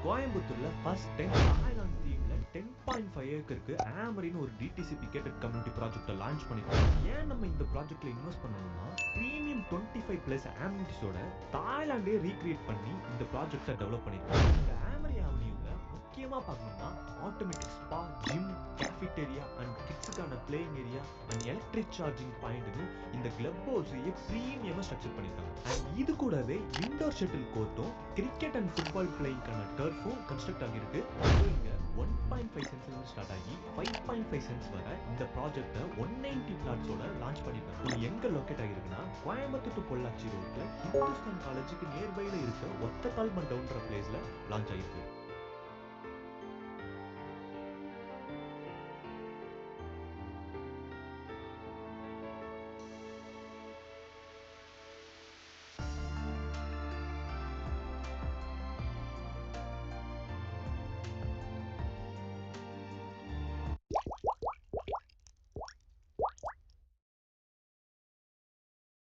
கோயம்புத்தூர்ல first time Thailand தீம்ல 10.5 ஏக்கருக்கு ஆமரின்னு ஒரு டிடிசிபி கேட்டட் கம்யூனிட்டி ப்ராஜெக்ட்டை லான்ச் பண்ணிருக்கோம். ஏன் நம்ம இந்த ப்ராஜெக்ட்ல இன்வெஸ்ட் பண்ணணும்னா பிரீமியம் 25+ ஆம்பினிட்டிஸோட தாய்லாண்டே ரீக்ரியேட் பண்ணி இந்த ப்ராஜெக்ட்டை டெவலப் பண்ணிருக்கோம். இந்த ஆமரி அவென்யூல முக்கியமா பார்க்கணும்னா automatic spa, gym, cafeteria and கிட்ஸுக்கான playing area and electric charging பாயிண்ட்னு இந்த கிளப் ஹவுஸையே பிரீமியமா ஸ்ட்ரக்சர் பண்ணிருக்காங்க. அண்ட் இது கூடவே இன்டோர் ஷட்டில் கோர்ட்டும் கிரிக்கெட் அண்ட் ஃபுட்பால் பிளேயிங்கான டர்ஃபும் கன்ஸ்ட்ரக்ட் ஆகியிருக்கு. இங்க 1.5 சென்ட்ஸ்ல ஸ்டார்ட் ஆகி 5.5 சென்ட்ஸ் வரை இந்த ப்ராஜெக்ட்டை 190 பிளாட்ஸோட லான்ச் பண்ணிருக்காங்க. இது எங்க லொக்கேட் ஆகிருக்குன்னா கோயம்புத்தூர் டு பொள்ளாச்சி ரோட்ல ஹிந்துஸ்தான் காலேஜுக்கு நியர்பைல இருக்க ஒத்தக்கால் மண்டவுன்ற பிளேஸ்ல லான்ச் ஆகிருக்கு.